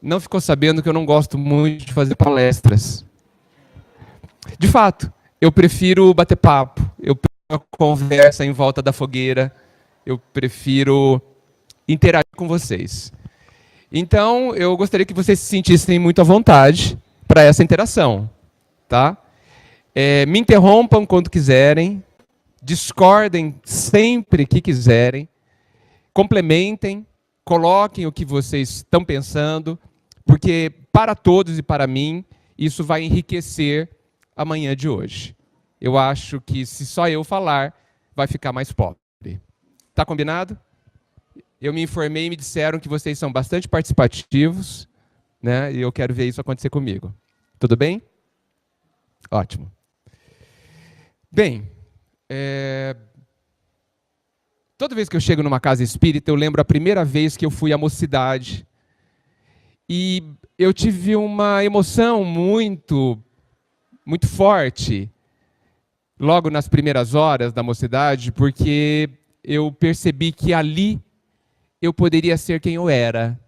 não ficou sabendo que eu não gosto muito de fazer palestras. De fato, eu prefiro bater papo, eu prefiro a conversa em volta da fogueira, eu prefiro interagir com vocês. Então, eu gostaria que vocês se sentissem muito à vontade para essa interação, tá? Me interrompam quando quiserem, discordem sempre que quiserem, complementem, coloquem o que vocês estão pensando, porque para todos e para mim, isso vai enriquecer a manhã de hoje. Eu acho que se só eu falar, vai ficar mais pobre. Tá combinado? Eu me informei e me disseram que vocês são bastante participativos, né? E eu quero ver isso acontecer comigo. Tudo bem? Ótimo. Bem, toda vez que eu chego numa casa espírita, eu lembro a primeira vez que eu fui à mocidade. E eu tive uma emoção muito forte, logo nas primeiras horas da mocidade, porque eu percebi que ali eu poderia ser quem eu era.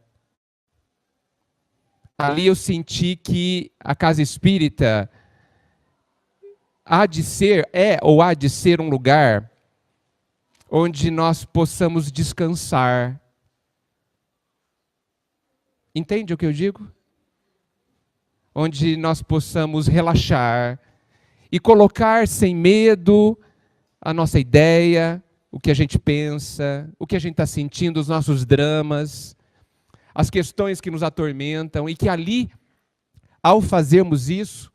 Ali eu senti que a casa espírita há de ser um lugar onde nós possamos descansar. Entende o que eu digo? Onde nós possamos relaxar e colocar sem medo a nossa ideia, o que a gente pensa, o que a gente está sentindo, os nossos dramas, as questões que nos atormentam, e que ali, ao fazermos isso,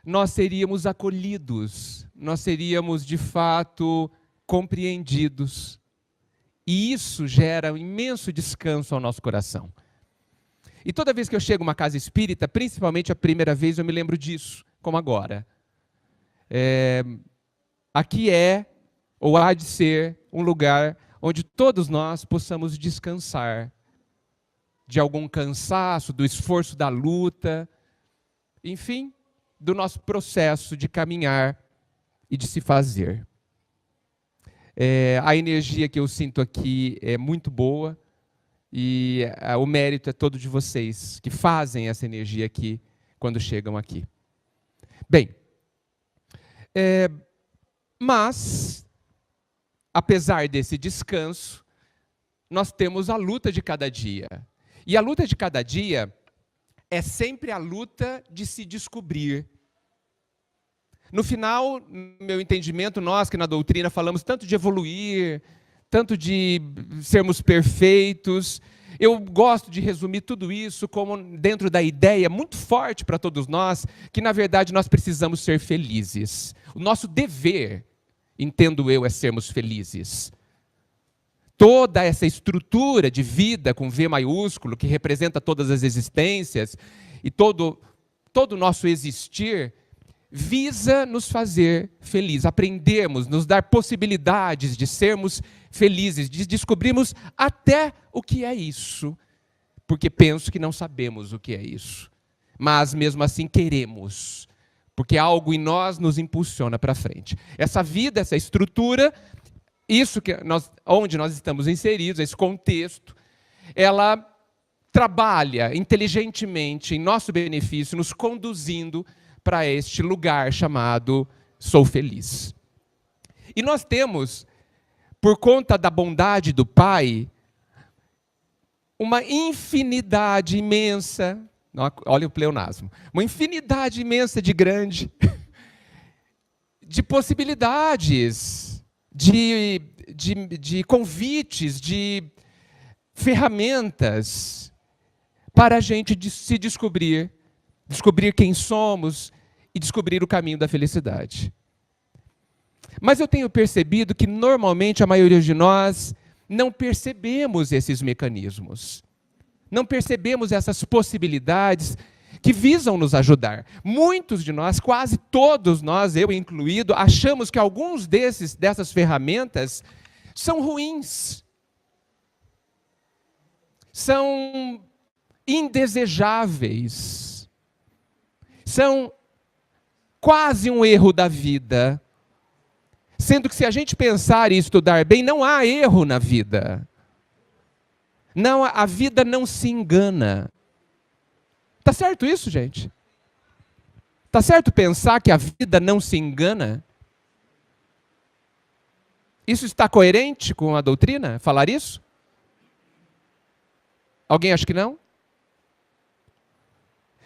nós seríamos acolhidos, nós seríamos, de fato, compreendidos. E isso gera um imenso descanso ao nosso coração. E toda vez que eu chego a uma casa espírita, principalmente a primeira vez, eu me lembro disso, como agora. Aqui ou há de ser, um lugar onde todos nós possamos descansar de algum cansaço, do esforço da luta, enfim, do nosso processo de caminhar e de se fazer. A energia que eu sinto aqui é muito boa e o mérito é todo de vocês que fazem essa energia aqui quando chegam aqui. Bem, mas, apesar desse descanso, nós temos a luta de cada dia. E a luta de cada dia é sempre a luta de se descobrir. No final, no meu entendimento, nós que na doutrina falamos tanto de evoluir, tanto de sermos perfeitos, eu gosto de resumir tudo isso como dentro da ideia muito forte para todos nós, que na verdade nós precisamos ser felizes. O nosso dever, entendo eu, é sermos felizes. Toda essa estrutura de vida com V maiúsculo, que representa todas as existências, e todo o nosso existir, visa nos fazer felizes, aprendermos, nos dar possibilidades de sermos felizes, de descobrirmos até o que é isso, porque penso que não sabemos o que é isso, mas mesmo assim queremos, porque algo em nós nos impulsiona para frente. Essa vida, essa estrutura, onde nós estamos inseridos, esse contexto, ela trabalha inteligentemente em nosso benefício, nos conduzindo para este lugar chamado sou feliz. E nós temos, por conta da bondade do Pai, uma infinidade imensa, olha o pleonasmo, uma infinidade imensa de grande, de possibilidades, de convites, de ferramentas para a gente se descobrir quem somos e descobrir o caminho da felicidade. Mas eu tenho percebido que normalmente a maioria de nós não percebemos esses mecanismos. Não percebemos essas possibilidades que visam nos ajudar. Muitos de nós, quase todos nós, eu incluído, achamos que alguns dessas ferramentas são ruins. São indesejáveis. São quase um erro da vida. Sendo que se a gente pensar e estudar bem, não há erro na vida. Não, a vida não se engana. Tá certo isso, gente? Tá certo pensar que a vida não se engana? Isso está coerente com a doutrina? Falar isso? Alguém acha que não?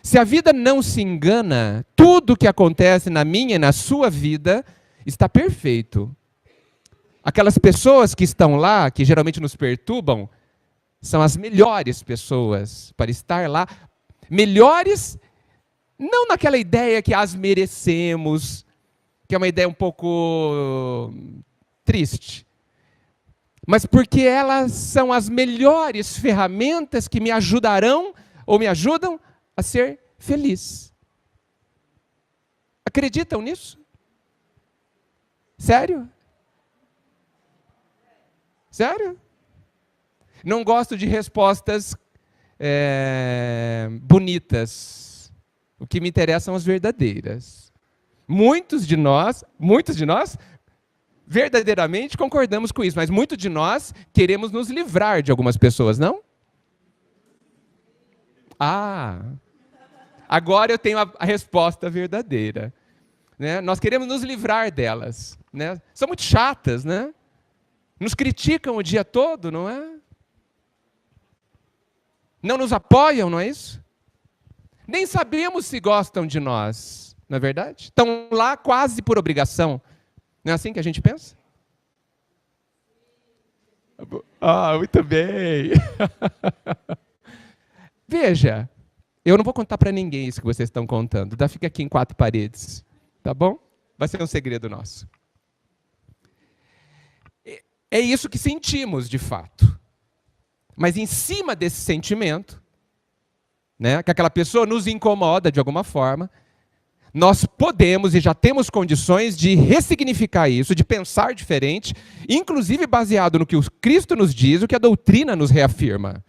Se a vida não se engana, tudo que acontece na minha e na sua vida está perfeito. Aquelas pessoas que estão lá, que geralmente nos perturbam, são as melhores pessoas para estar lá. Melhores, não naquela ideia que as merecemos, que é uma ideia um pouco triste, mas porque elas são as melhores ferramentas que me ajudarão ou me ajudam a ser feliz. Acreditam nisso? Sério? Sério? Não gosto de respostas bonitas. O que me interessam são as verdadeiras. Muitos de nós, verdadeiramente concordamos com isso, mas muitos de nós queremos nos livrar de algumas pessoas, não? Agora eu tenho a resposta verdadeira. Né? Nós queremos nos livrar delas. Né? São muito chatas, né? Nos criticam o dia todo, não é? Não nos apoiam, não é isso? Nem sabemos se gostam de nós, não é verdade? Estão lá quase por obrigação. Não é assim que a gente pensa? Muito bem. Veja, eu não vou contar para ninguém isso que vocês estão contando. Fica aqui em 4 paredes, tá bom? Vai ser um segredo nosso. É isso que sentimos, de fato. Mas em cima desse sentimento, né, que aquela pessoa nos incomoda de alguma forma, nós podemos e já temos condições de ressignificar isso, de pensar diferente, inclusive baseado no que o Cristo nos diz, o que a doutrina nos reafirma.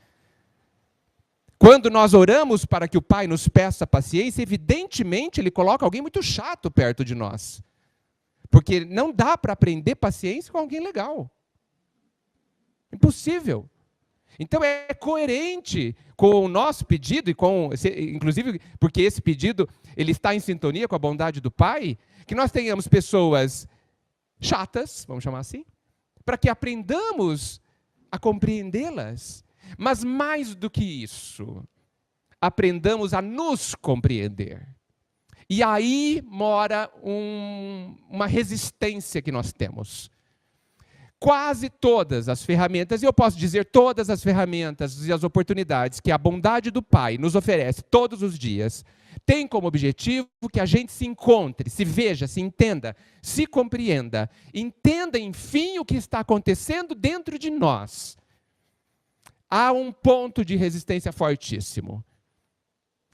Quando nós oramos para que o Pai nos peça paciência, evidentemente Ele coloca alguém muito chato perto de nós. Porque não dá para aprender paciência com alguém legal. Impossível. Então é coerente com o nosso pedido, inclusive porque esse pedido ele está em sintonia com a bondade do Pai, que nós tenhamos pessoas chatas, vamos chamar assim, para que aprendamos a compreendê-las. Mas mais do que isso, aprendamos a nos compreender. E aí mora uma resistência que nós temos. Quase todas as ferramentas, e eu posso dizer todas as ferramentas e as oportunidades que a bondade do Pai nos oferece todos os dias, tem como objetivo que a gente se encontre, se veja, se entenda, se compreenda, entenda, enfim, o que está acontecendo dentro de nós. Há um ponto de resistência fortíssimo.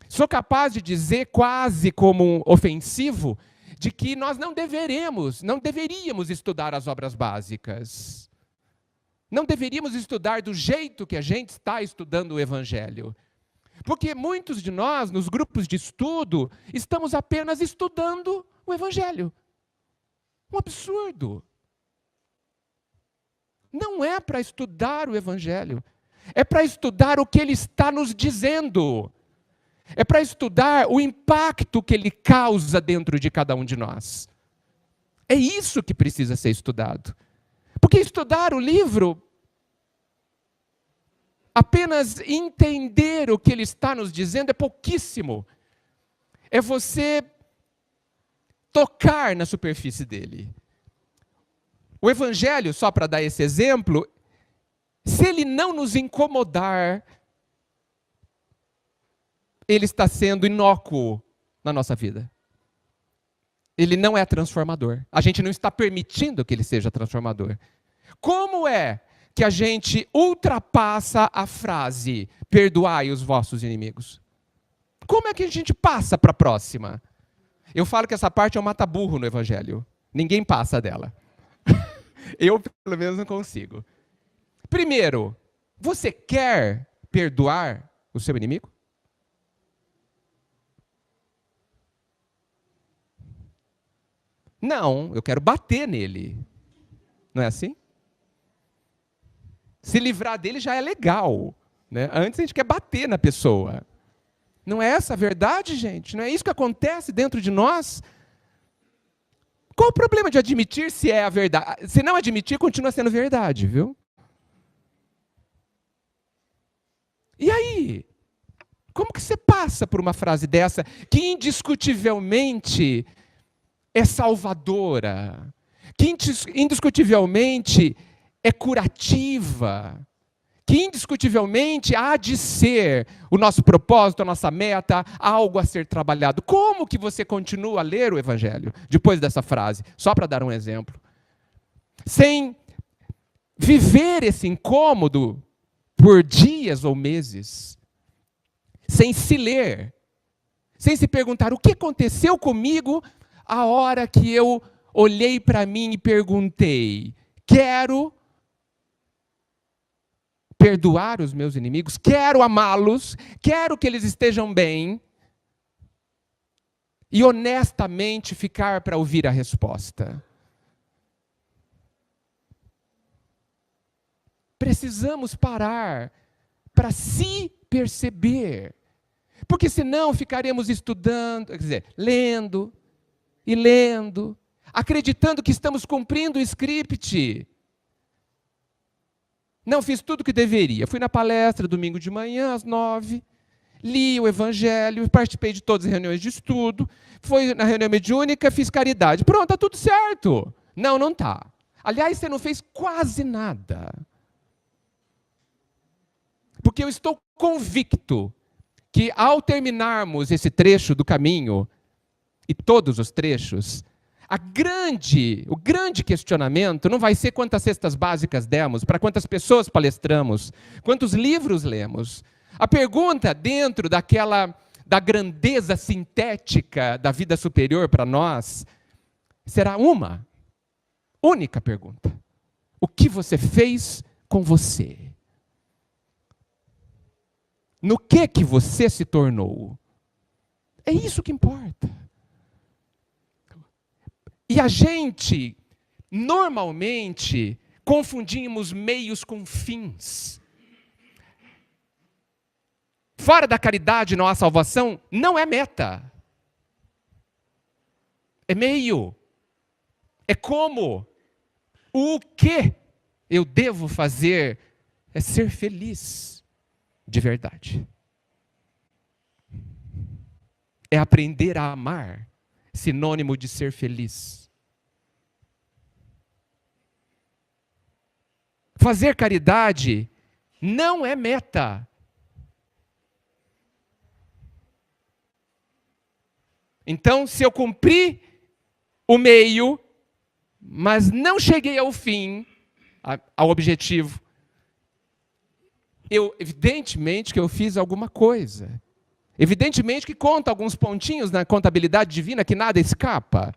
Sou capaz de dizer, quase como ofensivo, de que nós não deveríamos estudar as obras básicas. Não deveríamos estudar do jeito que a gente está estudando o Evangelho. Porque muitos de nós, nos grupos de estudo, estamos apenas estudando o Evangelho. Um absurdo. Não é para estudar o Evangelho. É para estudar o que ele está nos dizendo. É para estudar o impacto que ele causa dentro de cada um de nós. É isso que precisa ser estudado. Porque estudar o livro, apenas entender o que ele está nos dizendo é pouquíssimo. É você tocar na superfície dele. O Evangelho, só para dar esse exemplo, se ele não nos incomodar, ele está sendo inócuo na nossa vida. Ele não é transformador. A gente não está permitindo que ele seja transformador. Como é que a gente ultrapassa a frase, perdoai os vossos inimigos? Como é que a gente passa para a próxima? Eu falo que essa parte é um mata-burro no Evangelho. Ninguém passa dela. Eu, pelo menos, não consigo. Primeiro, você quer perdoar o seu inimigo? Não, eu quero bater nele. Não é assim? Se livrar dele já é legal. Né? Antes a gente quer bater na pessoa. Não é essa a verdade, gente? Não é isso que acontece dentro de nós? Qual o problema de admitir se é a verdade? Se não admitir, continua sendo verdade, viu? E aí? Como que você passa por uma frase dessa que indiscutivelmente é salvadora, que indiscutivelmente é curativa, que indiscutivelmente há de ser o nosso propósito, a nossa meta, algo a ser trabalhado? Como que você continua a ler o Evangelho depois dessa frase? Só para dar um exemplo. Sem viver esse incômodo por dias ou meses, sem se ler, sem se perguntar o que aconteceu comigo a hora que eu olhei para mim e perguntei: quero perdoar os meus inimigos, quero amá-los, quero que eles estejam bem, e honestamente ficar para ouvir a resposta. Precisamos parar para se perceber, porque senão ficaremos estudando, quer dizer, lendo e lendo, acreditando que estamos cumprindo o script. Não fiz tudo o que deveria. Fui na palestra domingo de manhã, às 9h, li o Evangelho, participei de todas as reuniões de estudo, fui na reunião mediúnica, fiz caridade. Pronto, está tudo certo. Não, não está. Aliás, você não fez quase nada. Porque eu estou convicto que ao terminarmos esse trecho do caminho, e todos os trechos, o grande questionamento não vai ser quantas cestas básicas demos, para quantas pessoas palestramos, quantos livros lemos. A pergunta dentro da grandeza sintética da vida superior para nós será uma única pergunta: o que você fez com você? No que você se tornou? É isso que importa. E a gente, normalmente, confundimos meios com fins. Fora da caridade não há salvação, não é meta. É meio. É como. O que eu devo fazer é ser feliz de verdade. É aprender a amar, sinônimo de ser feliz. Fazer caridade não é meta. Então, se eu cumpri o meio, mas não cheguei ao fim, ao objetivo, evidentemente que eu fiz alguma coisa. Evidentemente que conta alguns pontinhos na contabilidade divina que nada escapa.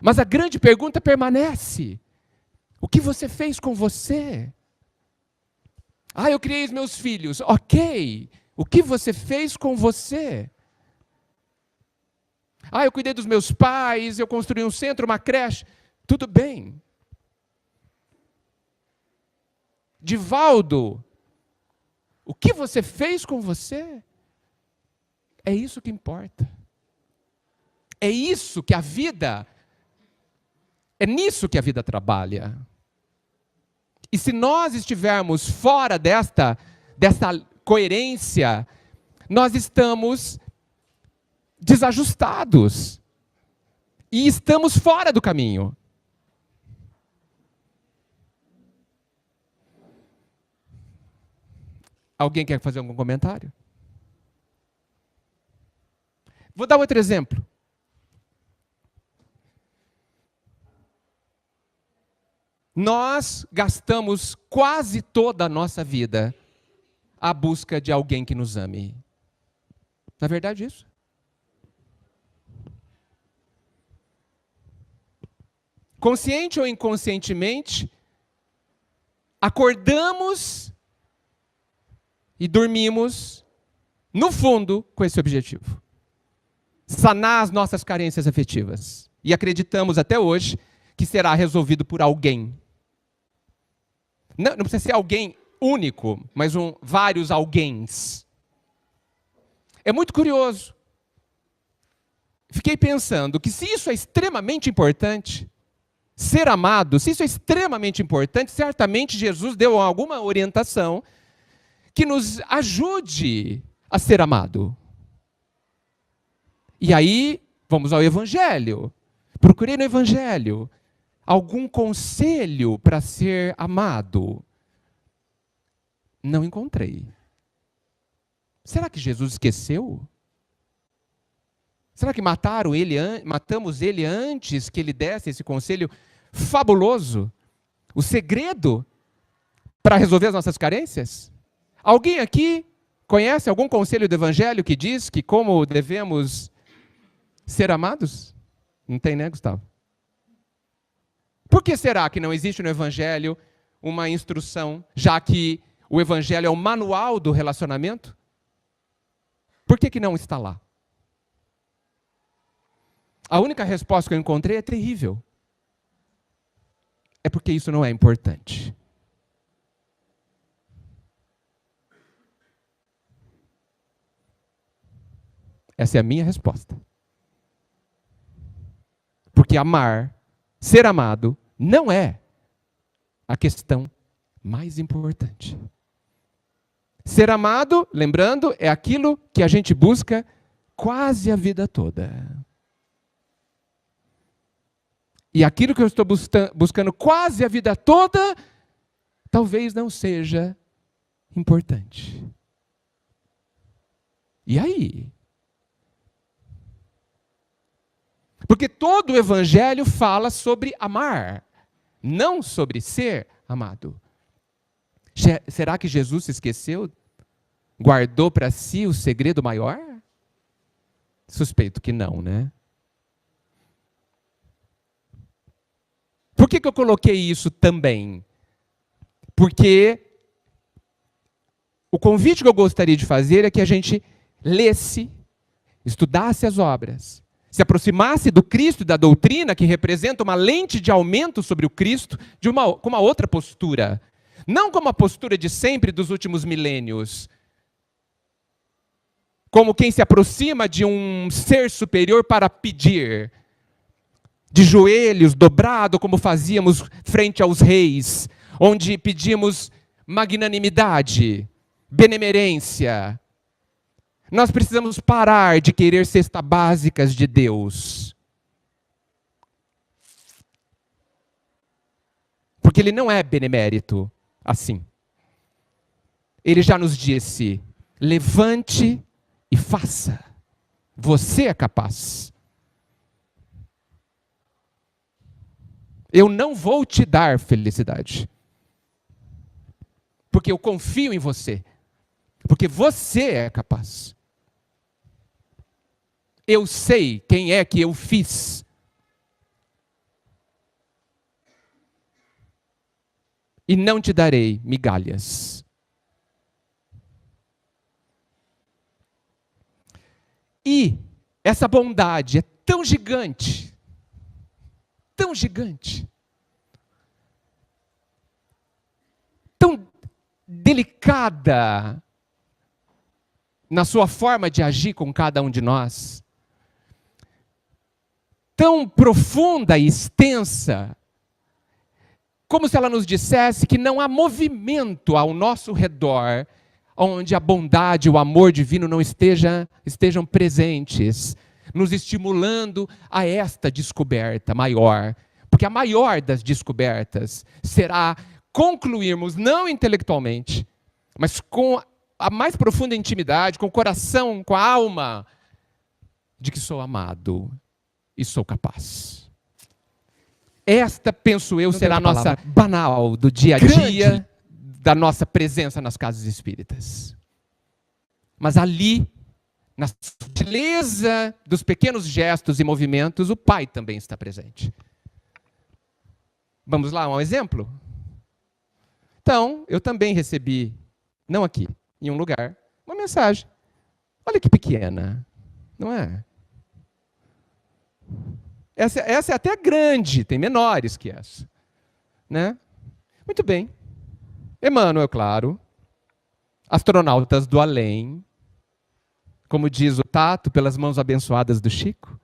Mas a grande pergunta permanece: o que você fez com você? Eu criei os meus filhos. Ok. O que você fez com você? Eu cuidei dos meus pais, eu construí um centro, uma creche. Tudo bem. Divaldo, o que você fez com você? É isso que importa. É isso que a vida, é nisso que a vida trabalha. E se nós estivermos fora desta coerência, nós estamos desajustados. E estamos fora do caminho. Alguém quer fazer algum comentário? Vou dar outro exemplo. Nós gastamos quase toda a nossa vida à busca de alguém que nos ame. Não é verdade isso? Consciente ou inconscientemente, acordamos e dormimos, no fundo, com esse objetivo. Sanar as nossas carências afetivas. E acreditamos até hoje que será resolvido por alguém. Não precisa ser alguém único, mas vários alguéns. É muito curioso. Fiquei pensando que se isso é extremamente importante, ser amado, se isso é extremamente importante, certamente Jesus deu alguma orientação que nos ajude a ser amado. E aí, vamos ao Evangelho. Procurei no Evangelho algum conselho para ser amado. Não encontrei. Será que Jesus esqueceu? Será que matamos ele antes que ele desse esse conselho fabuloso? O segredo para resolver as nossas carências? Alguém aqui conhece algum conselho do Evangelho que diz que como devemos ser amados? Não tem, né, Gustavo? Por que será que não existe no Evangelho uma instrução, já que o Evangelho é o manual do relacionamento? Por que não está lá? A única resposta que eu encontrei é terrível. É porque isso não é importante. Essa é a minha resposta. Porque amar, ser amado, não é a questão mais importante. Ser amado, lembrando, é aquilo que a gente busca quase a vida toda. E aquilo que eu estou buscando quase a vida toda, talvez não seja importante. E aí? Porque todo o Evangelho fala sobre amar, não sobre ser amado. Será que Jesus se esqueceu? Guardou para si o segredo maior? Suspeito que não, né? Por que eu coloquei isso também? Porque o convite que eu gostaria de fazer é que a gente lesse, estudasse as obras, se aproximasse do Cristo e da doutrina, que representa uma lente de aumento sobre o Cristo, com uma outra postura. Não como a postura de sempre dos últimos milênios. Como quem se aproxima de um ser superior para pedir. De joelhos, dobrado, como fazíamos frente aos reis, onde pedimos magnanimidade, benemerência. Nós precisamos parar de querer cestas básicas de Deus. Porque Ele não é benemérito assim. Ele já nos disse, levante e faça. Você é capaz. Eu não vou te dar felicidade. Porque eu confio em você. Porque você é capaz. Eu sei quem é que eu fiz. E não te darei migalhas. E essa bondade é tão gigante, tão gigante, tão delicada na sua forma de agir com cada um de nós, tão profunda e extensa, como se ela nos dissesse que não há movimento ao nosso redor onde a bondade e o amor divino não estejam presentes, nos estimulando a esta descoberta maior. Porque a maior das descobertas será concluirmos, não intelectualmente, mas com a mais profunda intimidade, com o coração, com a alma, de que sou amado e sou capaz. Esta, penso eu, será a nossa banal do dia a dia, da nossa presença nas casas espíritas. Mas ali, na sutileza dos pequenos gestos e movimentos, o Pai também está presente. Vamos lá, um exemplo? Então, eu também recebi, não aqui, em um lugar, uma mensagem. Olha que pequena, não é? Essa é até grande, tem menores que essa. Né? Muito bem. Emmanuel, claro. Astronautas do além. como diz o Tato, pelas mãos abençoadas do Chico.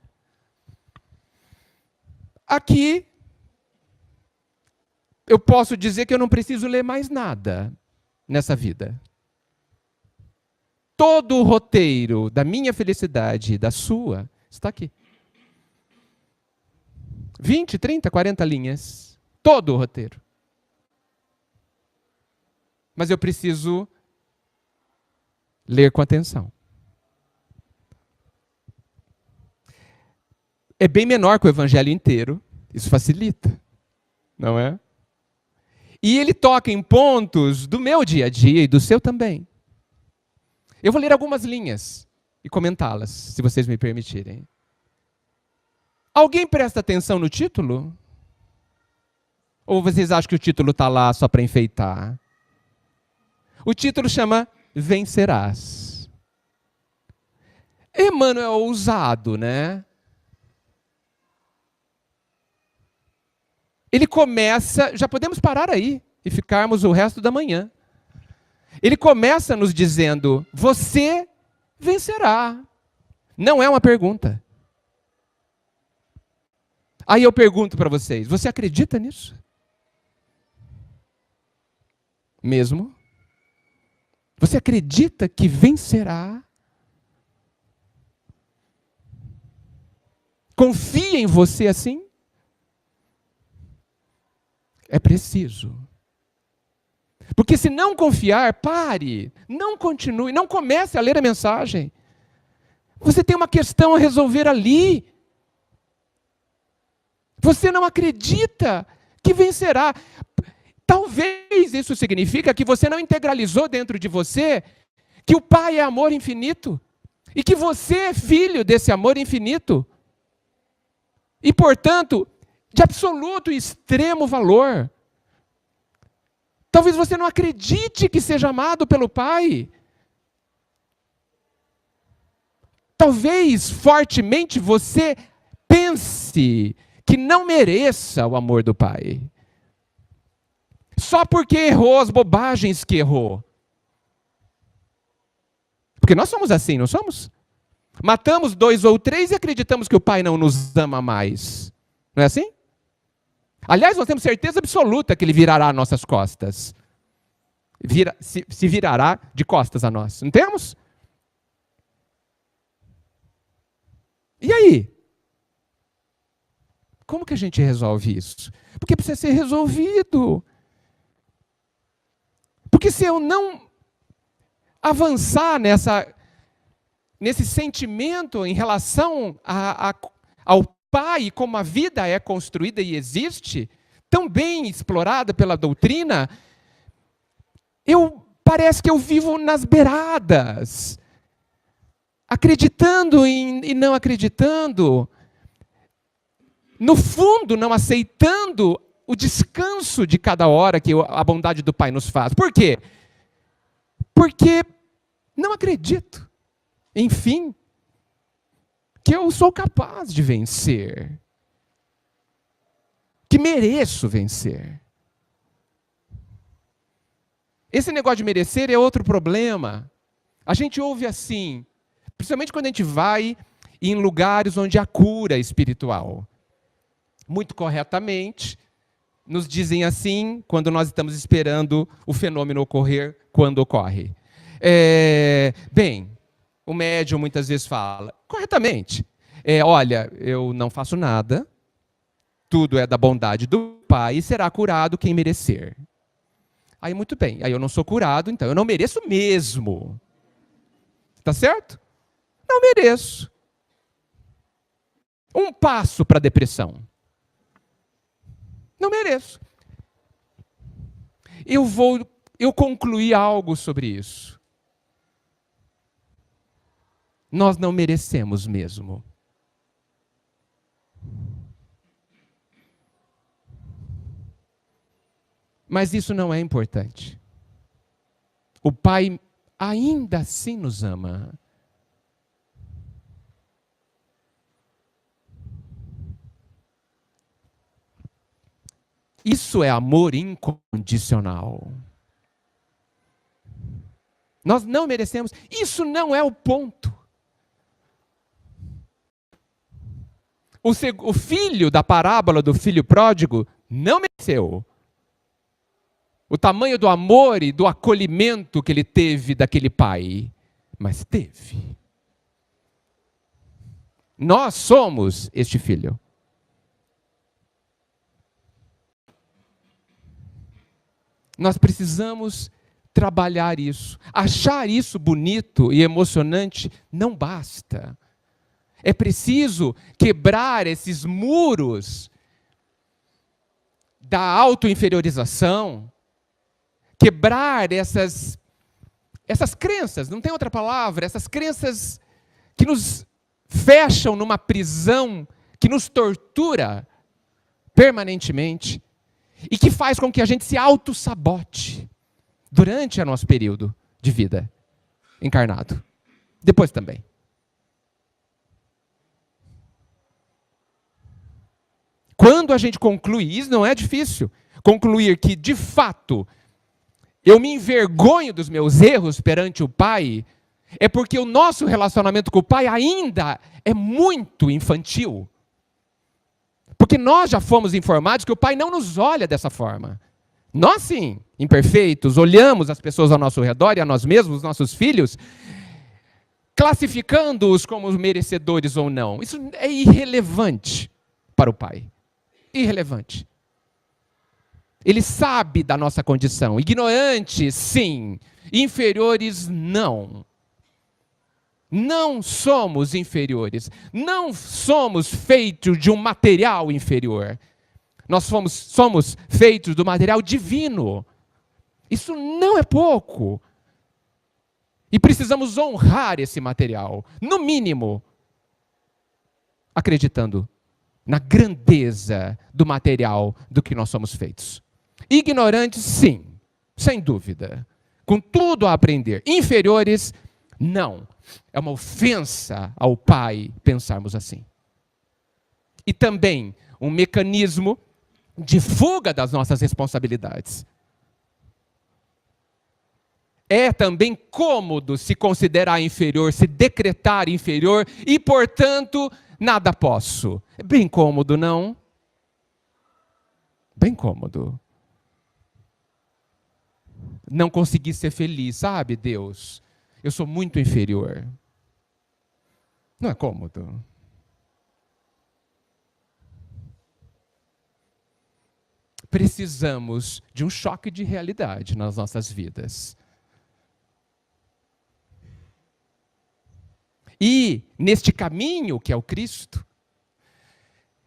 Aqui, eu posso dizer que eu não preciso ler mais nada nessa vida. Todo o roteiro da minha felicidade e da sua está aqui. 20, 30, 40 linhas. Todo o roteiro. Mas eu preciso ler com atenção. É bem menor que o evangelho inteiro. Isso facilita, não é? E ele toca em pontos do meu dia a dia e do seu também. Eu vou ler algumas linhas e comentá-las, se vocês me permitirem. Alguém presta atenção no título? Ou vocês acham que o título está lá só para enfeitar? O título chama Vencerás. Emmanuel é ousado, né? Ele começa, já podemos parar aí e ficarmos o resto da manhã. Ele começa nos dizendo, você vencerá. Não é uma pergunta. Aí eu pergunto para vocês, você acredita nisso? Mesmo? Você acredita que vencerá? Confia em você assim? É preciso. Porque se não confiar, pare, não continue, não comece a ler a mensagem. Você tem uma questão a resolver ali. Você não acredita que vencerá. Talvez isso significa que você não integralizou dentro de você que o Pai é amor infinito e que você é filho desse amor infinito. E, portanto, de absoluto e extremo valor. Talvez você não acredite que seja amado pelo Pai. Talvez, fortemente, você pense que não mereça o amor do Pai. Só porque errou as bobagens que errou. Porque nós somos assim, não somos? Matamos 2 ou 3 e acreditamos que o Pai não nos ama mais. Não é assim? Aliás, nós temos certeza absoluta que Ele virará nossas costas. Se virará de costas a nós. Não temos? E aí? Como que a gente resolve isso? Porque precisa ser resolvido. Porque se eu não avançar nesse sentimento em relação ao Pai, como a vida é construída e existe, tão bem explorada pela doutrina, parece que eu vivo nas beiradas, acreditando e não acreditando, no fundo não aceitando o descanso de cada hora que a bondade do Pai nos faz. Por quê? Porque não acredito, enfim, que eu sou capaz de vencer, que mereço vencer. Esse negócio de merecer é outro problema. A gente ouve assim, principalmente quando a gente vai em lugares onde há cura espiritual. Muito corretamente, nos dizem assim, quando nós estamos esperando o fenômeno ocorrer, quando ocorre. Bem, o médium muitas vezes fala, corretamente, olha, eu não faço nada, tudo é da bondade do Pai e será curado quem merecer. Aí muito bem, aí eu não sou curado, então eu não mereço mesmo. Tá certo? Não mereço. Um passo para a depressão. Não mereço. Eu concluí algo sobre isso. Nós não merecemos mesmo. Mas isso não é importante. O Pai ainda assim nos ama. Isso é amor incondicional. Nós não merecemos. Isso não é o ponto. O filho da parábola do filho pródigo não mereceu o tamanho do amor e do acolhimento que ele teve daquele pai, mas teve. Nós somos este filho. Nós precisamos trabalhar isso. Achar isso bonito e emocionante não basta. É preciso quebrar esses muros da auto-inferiorização, quebrar essas crenças, não tem outra palavra, essas crenças que nos fecham numa prisão, que nos tortura permanentemente e que faz com que a gente se auto-sabote durante o nosso período de vida encarnado. Depois também. Quando a gente conclui, isso não é difícil, concluir que, de fato, eu me envergonho dos meus erros perante o Pai, é porque o nosso relacionamento com o Pai ainda é muito infantil. Porque nós já fomos informados que o Pai não nos olha dessa forma. Nós sim, imperfeitos, olhamos as pessoas ao nosso redor e a nós mesmos, os nossos filhos, classificando-os como merecedores ou não. Isso é irrelevante para o Pai. Irrelevante. Ele sabe da nossa condição. Ignorantes, sim. Inferiores, não. Não somos inferiores. Não somos feitos de um material inferior. Nós somos feitos do material divino. Isso não é pouco. E precisamos honrar esse material. No mínimo, acreditando na grandeza do material do que nós somos feitos. Ignorantes, sim, sem dúvida. Com tudo a aprender. Inferiores, não. É uma ofensa ao Pai pensarmos assim. E também um mecanismo de fuga das nossas responsabilidades. É também cômodo se considerar inferior, se decretar inferior e, portanto, nada posso. É bem cômodo, não? Bem cômodo. Não consegui ser feliz, sabe, Deus? Eu sou muito inferior. Não é cômodo. Precisamos de um choque de realidade nas nossas vidas. E, neste caminho que é o Cristo,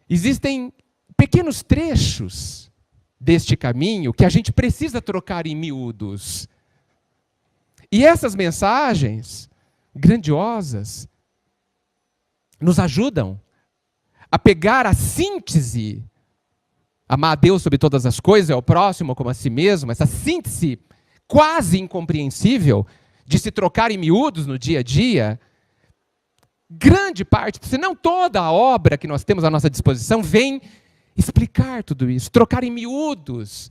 existem pequenos trechos deste caminho que a gente precisa trocar em miúdos. E essas mensagens grandiosas nos ajudam a pegar a síntese, amar a Deus sobre todas as coisas, ao próximo como a si mesmo, essa síntese quase incompreensível de se trocar em miúdos no dia a dia. Grande parte, se não toda a obra que nós temos à nossa disposição, vem explicar tudo isso, trocar em miúdos,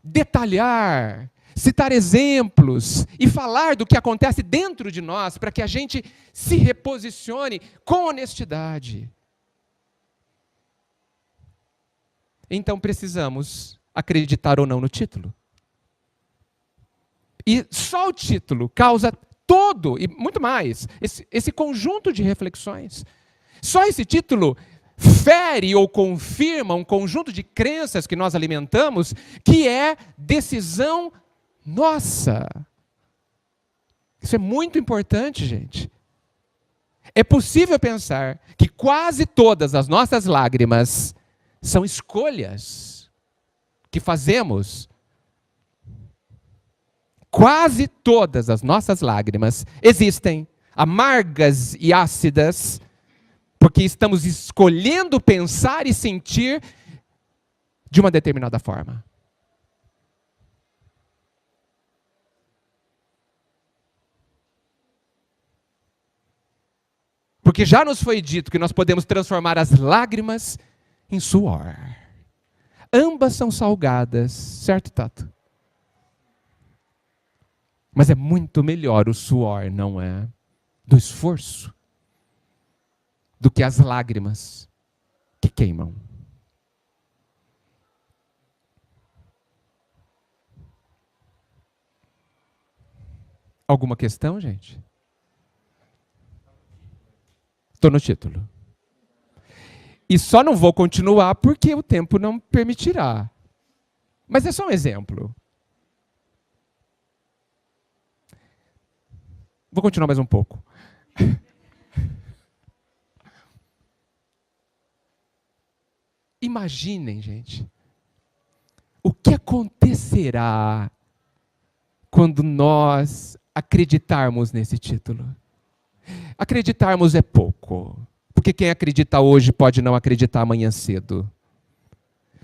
detalhar, citar exemplos e falar do que acontece dentro de nós para que a gente se reposicione com honestidade. Então precisamos acreditar ou não no título. E só o título causa todo, e muito mais, esse conjunto de reflexões. Só esse título fere ou confirma um conjunto de crenças que nós alimentamos, que é decisão nossa. Isso é muito importante, gente. É possível pensar que quase todas as nossas lágrimas são escolhas que fazemos. Quase todas as nossas lágrimas existem, amargas e ácidas, porque estamos escolhendo pensar e sentir de uma determinada forma. Porque já nos foi dito que nós podemos transformar as lágrimas em suor. Ambas são salgadas, certo, Tato? Mas é muito melhor o suor, não é? Do esforço, do que as lágrimas. queimam. Alguma questão, gente? Estou no título. E só não vou continuar porque o tempo não permitirá. Mas é só um exemplo. Vou continuar mais um pouco. Imaginem, gente, o que acontecerá quando nós acreditarmos nesse título. Acreditarmos é pouco, porque quem acredita hoje pode não acreditar amanhã cedo.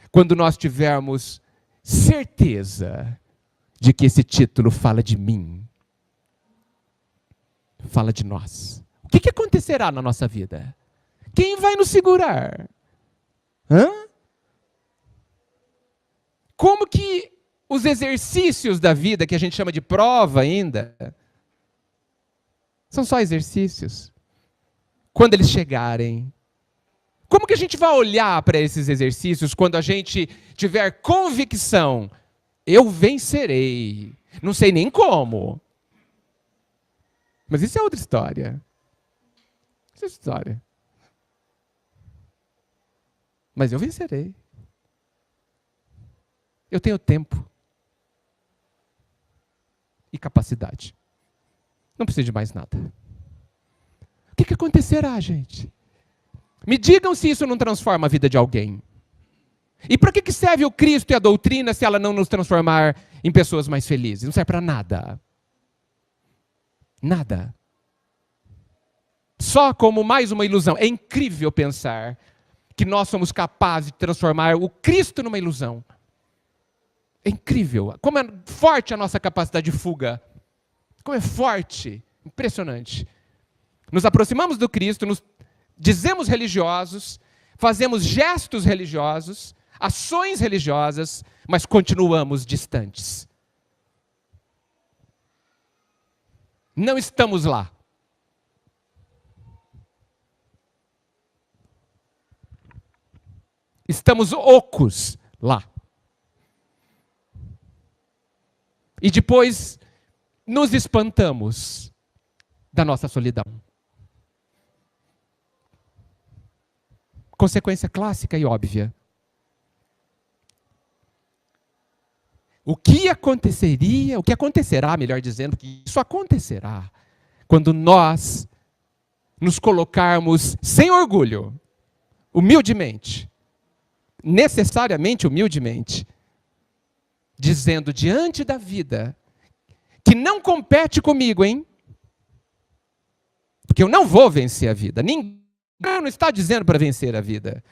Quando nós tivermos certeza de que esse título fala de mim, fala de nós. O que acontecerá na nossa vida? Quem vai nos segurar? Hã? Como que os exercícios da vida, que a gente chama de prova ainda, são só exercícios. Quando eles chegarem, como que a gente vai olhar para esses exercícios quando a gente tiver convicção? Eu vencerei. Não sei nem como. Mas isso é outra história. Isso é história. Mas eu vencerei. Eu tenho tempo e capacidade. Não preciso de mais nada. O que acontecerá, gente? Me digam se isso não transforma a vida de alguém. E para que serve o Cristo e a doutrina se ela não nos transformar em pessoas mais felizes? Não serve para nada. Nada. Só como mais uma ilusão. É incrível pensar que nós somos capazes de transformar o Cristo numa ilusão. É incrível. Como é forte a nossa capacidade de fuga. Como é forte. Impressionante. Nos aproximamos do Cristo, nos dizemos religiosos, fazemos gestos religiosos, ações religiosas, mas continuamos distantes. Não estamos lá. Estamos ocos lá. E depois nos espantamos da nossa solidão. Consequência clássica e óbvia. O que aconteceria, o que acontecerá, melhor dizendo, que isso acontecerá quando nós nos colocarmos sem orgulho, humildemente, necessariamente humildemente, dizendo diante da vida, que não compete comigo, hein? Porque eu não vou vencer a vida. Ninguém não está dizendo para vencer a vida.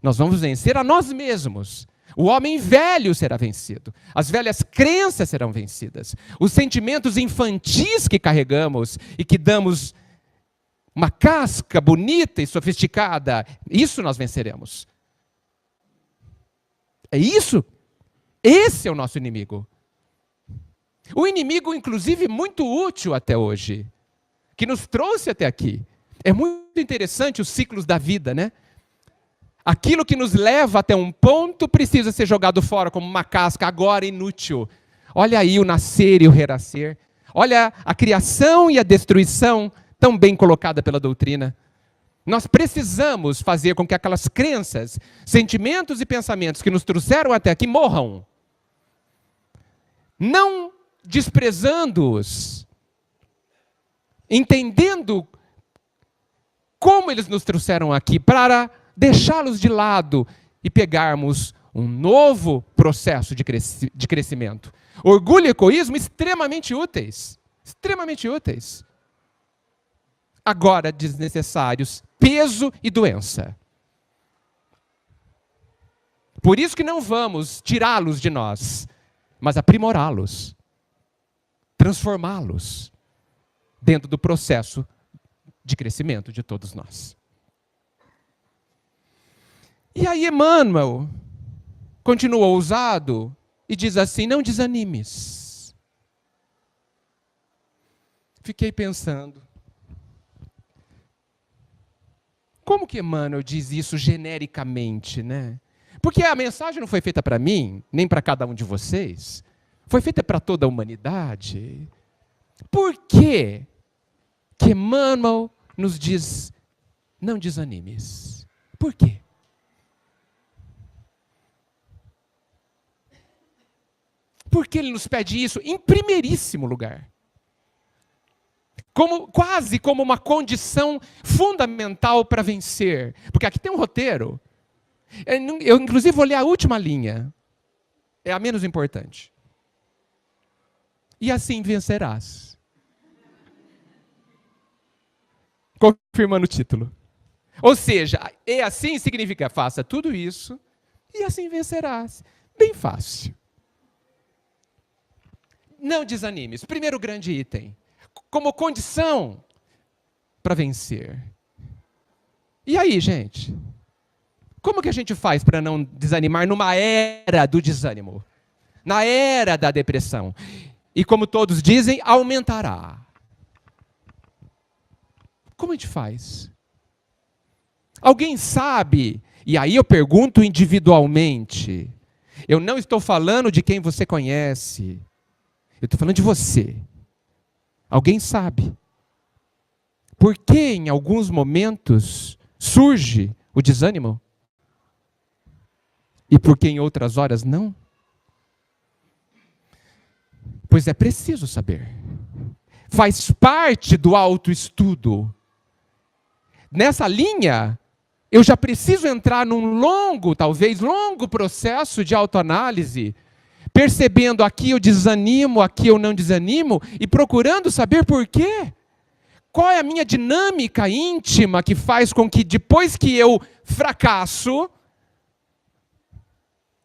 Nós vamos vencer a nós mesmos. O homem velho será vencido. As velhas crenças serão vencidas. Os sentimentos infantis que carregamos e que damos uma casca bonita e sofisticada, isso nós venceremos. É isso. Esse é o nosso inimigo. O inimigo, inclusive, muito útil até hoje, que nos trouxe até aqui. É muito interessante os ciclos da vida, né? Aquilo que nos leva até um ponto precisa ser jogado fora como uma casca agora inútil. Olha aí o nascer e o renascer. Olha a criação e a destruição tão bem colocada pela doutrina. Nós precisamos fazer com que aquelas crenças, sentimentos e pensamentos que nos trouxeram até aqui morram. Não desprezando-os, entendendo como eles nos trouxeram aqui, para deixá-los de lado e pegarmos um novo processo de crescimento. Orgulho e egoísmo extremamente úteis. Extremamente úteis. Agora desnecessários, peso e doença. Por isso que não vamos tirá-los de nós, mas aprimorá-los, transformá-los dentro do processo de crescimento de todos nós. E aí Emmanuel continua ousado e diz assim: não desanimes. Fiquei pensando, como que Emmanuel diz isso genericamente, né? Porque a mensagem não foi feita para mim, nem para cada um de vocês. Foi feita para toda a humanidade. Por que que Emmanuel nos diz, não desanimes? Por quê? Por que ele nos pede isso? Em primeiríssimo lugar. Quase como uma condição fundamental para vencer. Porque aqui tem um roteiro. Eu, inclusive, vou ler a última linha. É a menos importante. E assim vencerás. Confirmando o título. Ou seja, e assim significa, faça tudo isso e assim vencerás. Bem fácil. Não desanimes. Primeiro grande item. Como condição para vencer. E aí, gente? Como que a gente faz para não desanimar numa era do desânimo? Na era da depressão. E como todos dizem, aumentará. Como a gente faz? Alguém sabe? E aí eu pergunto individualmente. Eu não estou falando de quem você conhece. Eu estou falando de você. Alguém sabe? Por que em alguns momentos surge o desânimo? E por que em outras horas não? Pois é preciso saber. Faz parte do autoestudo. Nessa linha, eu já preciso entrar num talvez longo processo de autoanálise, percebendo aqui eu desanimo, aqui eu não desanimo, e procurando saber por quê. Qual é a minha dinâmica íntima que faz com que depois que eu fracasso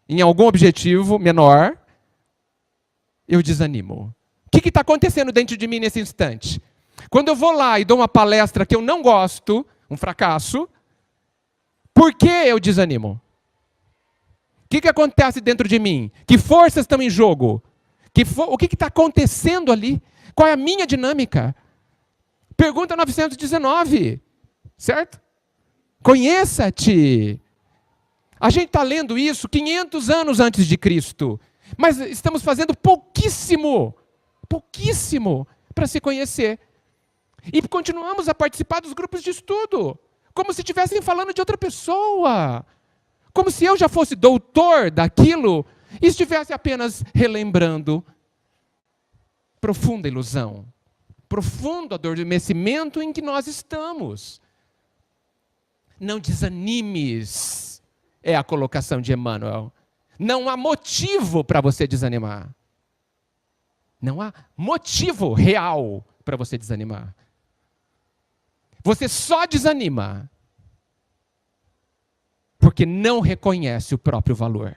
em algum objetivo menor, eu desanimo? O que está acontecendo dentro de mim nesse instante? Quando eu vou lá e dou uma palestra que eu não gosto, um fracasso, por que eu desanimo? O que acontece dentro de mim? Que forças estão em jogo? O que está acontecendo ali? Qual é a minha dinâmica? Pergunta 919, certo? Conheça-te. A gente está lendo isso 500 anos antes de Cristo, mas estamos fazendo pouquíssimo para se conhecer. E continuamos a participar dos grupos de estudo, como se estivessem falando de outra pessoa. Como se eu já fosse doutor daquilo e estivesse apenas relembrando. Profunda ilusão. Profundo adormecimento em que nós estamos. Não desanimes, é a colocação de Emmanuel. Não há motivo para você desanimar. Não há motivo real para você desanimar. Você só desanima porque não reconhece o próprio valor.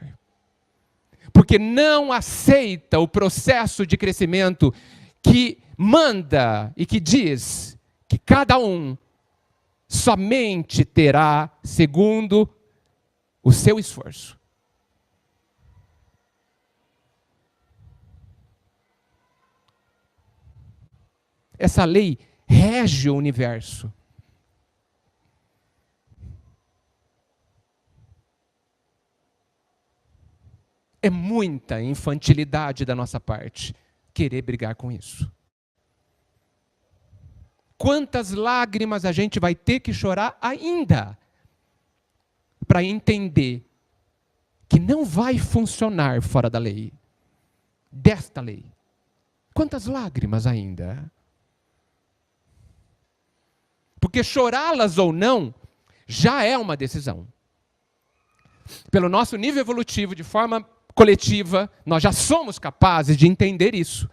Porque não aceita o processo de crescimento que manda e que diz que cada um somente terá segundo o seu esforço. Essa lei rege o universo. É muita infantilidade da nossa parte querer brigar com isso. Quantas lágrimas a gente vai ter que chorar ainda para entender que não vai funcionar fora da lei, desta lei. Quantas lágrimas ainda? Porque chorá-las ou não já é uma decisão. Pelo nosso nível evolutivo, de forma coletiva, nós já somos capazes de entender isso.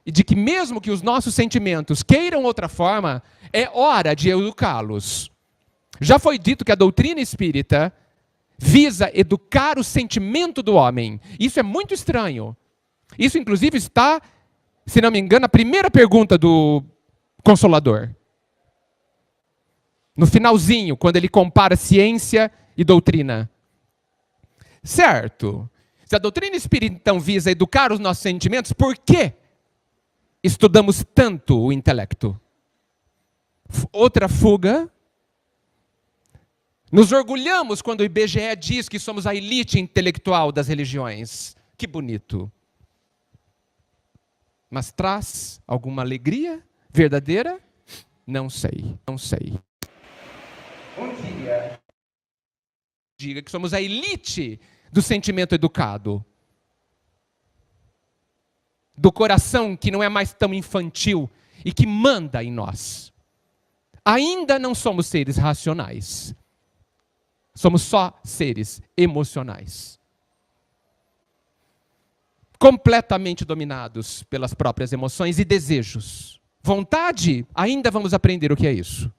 E de que mesmo que os nossos sentimentos queiram outra forma, é hora de educá-los. Já foi dito que a doutrina espírita visa educar o sentimento do homem. Isso é muito estranho. Isso, inclusive, está, se não me engano, na primeira pergunta do Consolador. No finalzinho, quando ele compara ciência e doutrina. Certo. Se a doutrina espírita, então, visa educar os nossos sentimentos, por que estudamos tanto o intelecto? Outra fuga Nos orgulhamos quando o IBGE diz que somos a elite intelectual das religiões. Que bonito. Mas traz alguma alegria verdadeira? Não sei, não sei. Um dia, diga que somos a elite do sentimento educado. Do coração que não é mais tão infantil e que manda em nós. Ainda não somos seres racionais. Somos só seres emocionais. Completamente dominados pelas próprias emoções e desejos. Vontade, ainda vamos aprender o que é isso.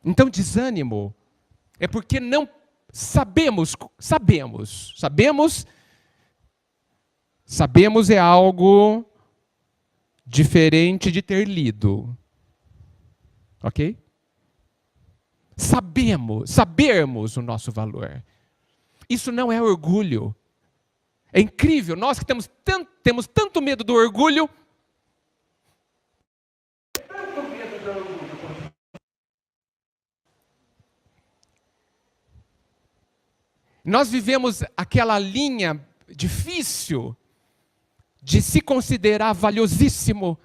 Então, desânimo é porque não sabemos é algo diferente de ter lido. Ok? Sabermos o nosso valor. Isso não é orgulho. É incrível, nós que temos tanto medo do orgulho. Nós vivemos aquela linha difícil de se considerar valiosíssimo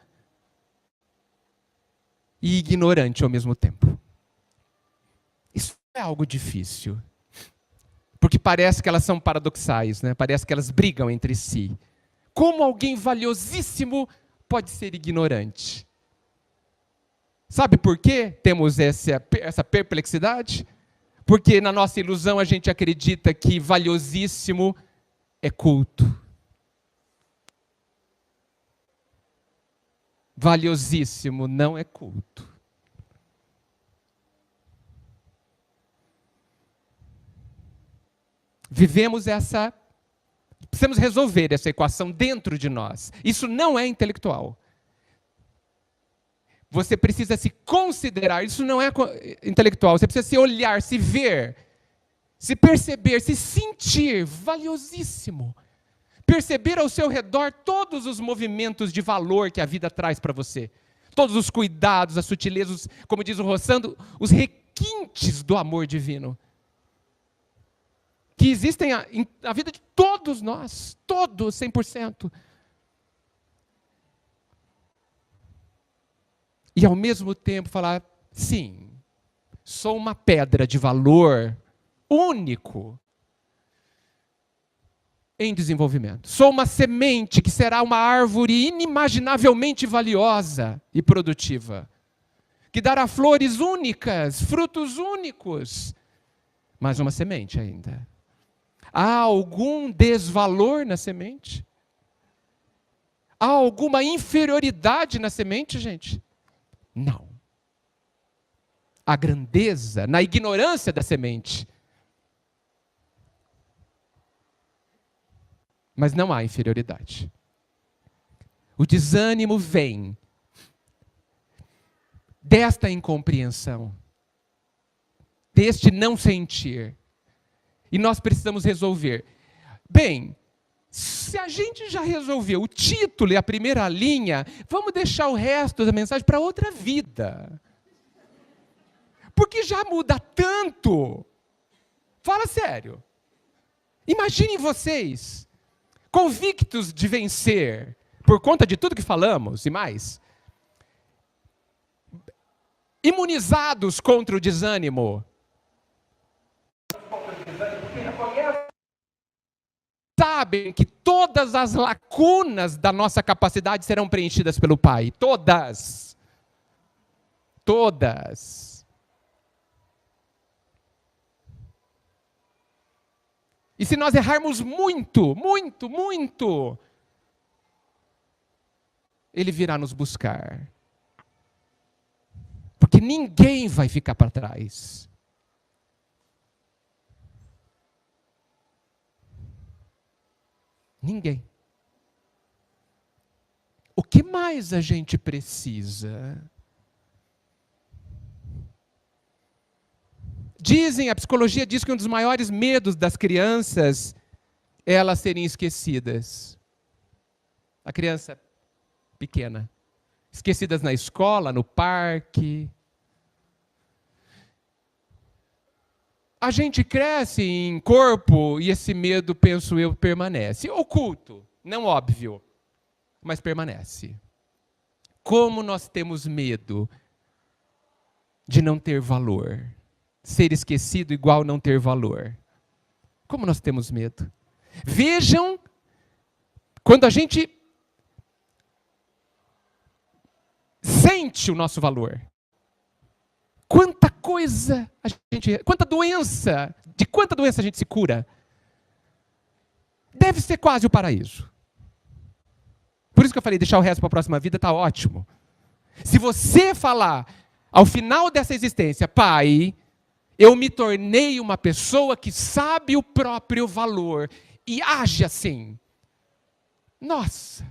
e ignorante ao mesmo tempo. Isso é algo difícil. Porque parece que elas são paradoxais, né? Parece que elas brigam entre si. Como alguém valiosíssimo pode ser ignorante? Sabe por quê temos essa perplexidade? Porque na nossa ilusão a gente acredita que valiosíssimo é culto. Valiosíssimo não é culto. Precisamos resolver essa equação dentro de nós. Isso não é intelectual. Você precisa se considerar, isso não é intelectual, você precisa se olhar, se ver, se perceber, se sentir valiosíssimo. Perceber ao seu redor todos os movimentos de valor que a vida traz para você. Todos os cuidados, as sutilezas, como diz o Rossando, os requintes do amor divino. Que existem na vida de todos nós, todos, 100%. E ao mesmo tempo falar, sim, sou uma pedra de valor único em desenvolvimento. Sou uma semente que será uma árvore inimaginavelmente valiosa e produtiva, que dará flores únicas, frutos únicos, mas uma semente ainda. Há algum desvalor na semente? Há alguma inferioridade na semente, gente? Não. A grandeza na ignorância da semente. Mas não há inferioridade. O desânimo vem desta incompreensão, deste não sentir. E nós precisamos resolver. Bem, se a gente já resolveu o título e a primeira linha, vamos deixar o resto da mensagem para outra vida. Porque já muda tanto. Fala sério. Imaginem vocês, convictos de vencer, por conta de tudo que falamos e mais, imunizados contra o desânimo. Sabem que todas as lacunas da nossa capacidade serão preenchidas pelo Pai. Todas. Todas. E se nós errarmos muito, muito, muito, Ele virá nos buscar. Porque ninguém vai ficar para trás. Ninguém. O que mais a gente precisa? A psicologia diz que um dos maiores medos das crianças é elas serem esquecidas. A criança pequena. esquecidas na escola, no parque. A gente cresce em corpo e esse medo, penso eu, permanece. Oculto, não óbvio, mas permanece. Como nós temos medo de não ter valor. Ser esquecido igual não ter valor. Como nós temos medo. Vejam, quando a gente sente o nosso valor. Quanta coisa a gente, de quanta doença a gente se cura. Deve ser quase o paraíso. Por isso que eu falei, deixar o resto para a próxima vida está ótimo. Se você falar, ao final dessa existência, Pai, eu me tornei uma pessoa que sabe o próprio valor e age assim. Nossa!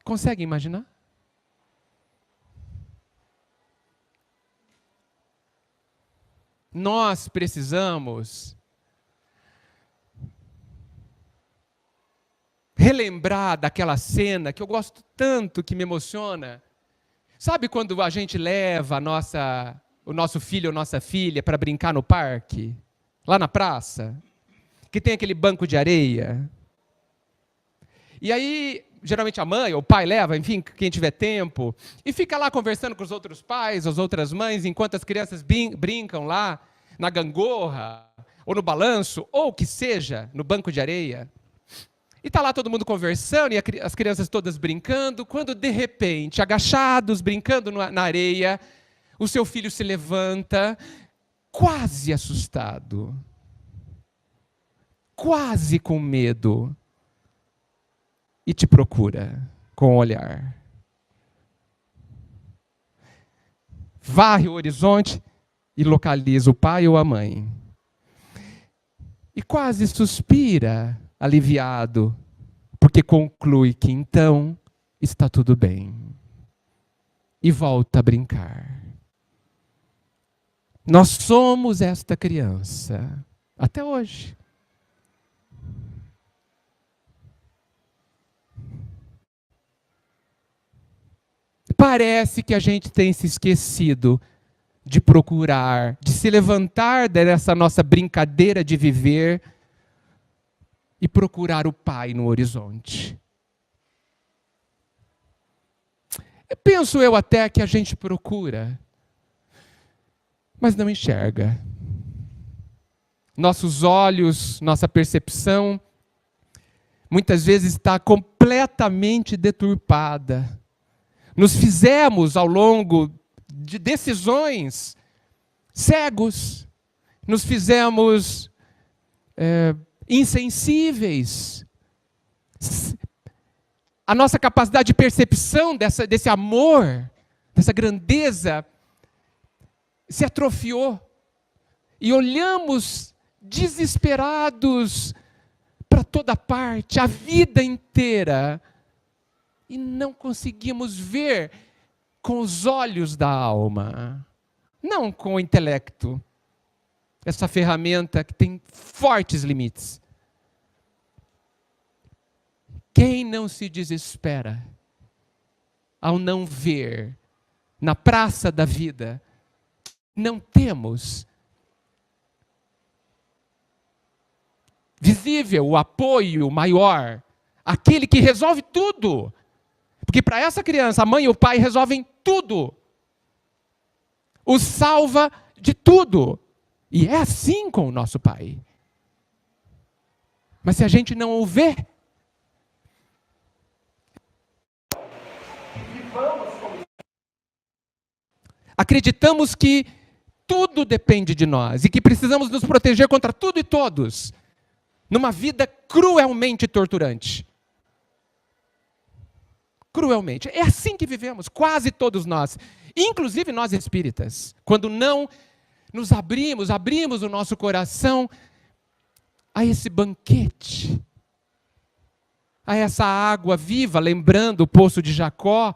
Consegue imaginar? Nós precisamos relembrar daquela cena que eu gosto tanto, que me emociona. Sabe quando a gente leva o nosso filho ou nossa filha para brincar no parque? Lá na praça? Que tem aquele banco de areia? E aí, geralmente a mãe ou o pai leva, enfim, quem tiver tempo, e fica lá conversando com os outros pais, as outras mães, enquanto as crianças brincam lá na gangorra, ou no balanço, ou o que seja, no banco de areia. E está lá todo mundo conversando, e as crianças todas brincando, quando de repente, agachados, brincando na areia, o seu filho se levanta, quase assustado, quase com medo, e te procura com o olhar. Varre o horizonte e localiza o pai ou a mãe. E quase suspira, aliviado, porque conclui que então está tudo bem. E volta a brincar. Nós somos esta criança, até hoje. Parece que a gente tem se esquecido de procurar, de se levantar dessa nossa brincadeira de viver e procurar o Pai no horizonte. Penso eu até que a gente procura, mas não enxerga. Nossos olhos, nossa percepção, muitas vezes está completamente deturpada. Nos fizemos, ao longo de decisões, cegos. Nos fizemos insensíveis. A nossa capacidade de percepção desse amor, dessa grandeza, se atrofiou. E olhamos desesperados para toda parte, a vida inteira, e não conseguimos ver com os olhos da alma, não com o intelecto. Essa ferramenta que tem fortes limites. Quem não se desespera ao não ver na praça da vida, não temos visível o apoio maior, aquele que resolve tudo. Porque para essa criança, a mãe e o pai resolvem tudo. O salva de tudo. E é assim com o nosso Pai. Mas se a gente não o vê, acreditamos que tudo depende de nós e que precisamos nos proteger contra tudo e todos, numa vida cruelmente torturante. Cruelmente. É assim que vivemos, quase todos nós, inclusive nós espíritas, quando não nos abrimos o nosso coração a esse banquete, a essa água viva, lembrando o poço de Jacó,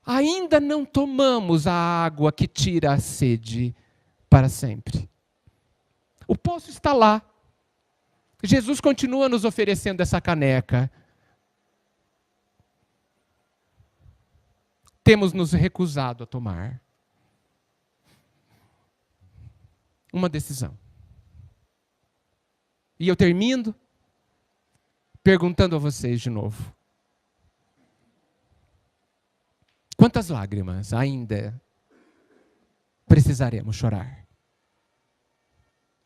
ainda não tomamos a água que tira a sede para sempre. O poço está lá, Jesus continua nos oferecendo essa caneca. Temos nos recusado a tomar uma decisão. E eu termino perguntando a vocês de novo. Quantas lágrimas ainda precisaremos chorar?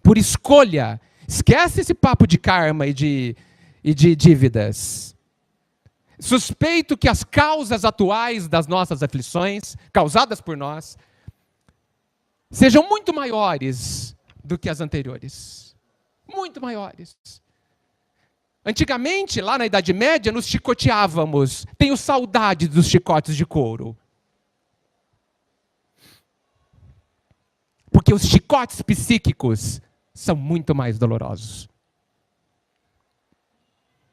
Por escolha, esquece esse papo de karma e de dívidas. Suspeito que as causas atuais das nossas aflições, causadas por nós, sejam muito maiores do que as anteriores. Muito maiores. Antigamente, lá na Idade Média, nos chicoteávamos. Tenho saudade dos chicotes de couro. Porque os chicotes psíquicos são muito mais dolorosos.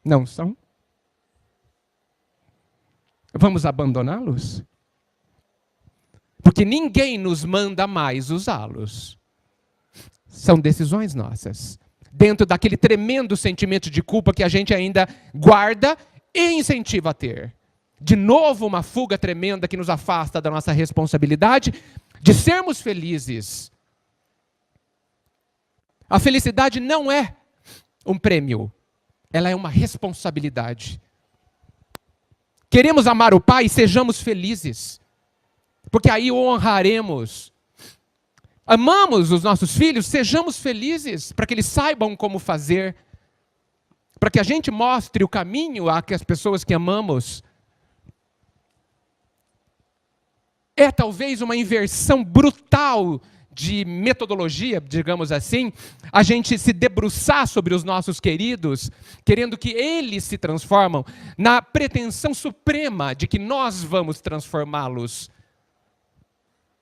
Não são? Vamos abandoná-los? Porque ninguém nos manda mais usá-los. São decisões nossas. Dentro daquele tremendo sentimento de culpa que a gente ainda guarda e incentiva a ter. De novo, uma fuga tremenda que nos afasta da nossa responsabilidade de sermos felizes. A felicidade não é um prêmio, ela é uma responsabilidade. Queremos amar o Pai, sejamos felizes, porque aí o honraremos. Amamos os nossos filhos, sejamos felizes, para que eles saibam como fazer, para que a gente mostre o caminho às pessoas que amamos. É talvez uma inversão brutal de metodologia, digamos assim, a gente se debruçar sobre os nossos queridos, querendo que eles se transformam, na pretensão suprema de que nós vamos transformá-los.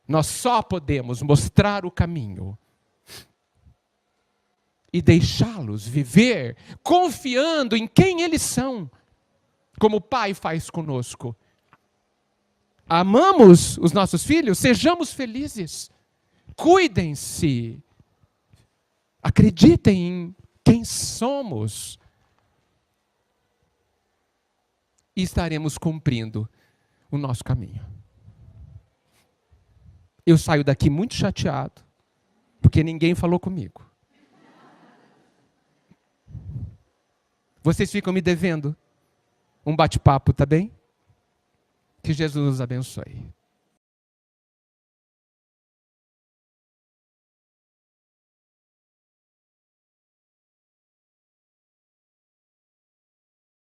Nós só podemos mostrar o caminho e deixá-los viver confiando em quem eles são, como o Pai faz conosco. Amamos os nossos filhos, sejamos felizes. Cuidem-se, acreditem em quem somos e estaremos cumprindo o nosso caminho. Eu saio daqui muito chateado, porque ninguém falou comigo. Vocês ficam me devendo um bate-papo, tá bem? Que Jesus nos abençoe.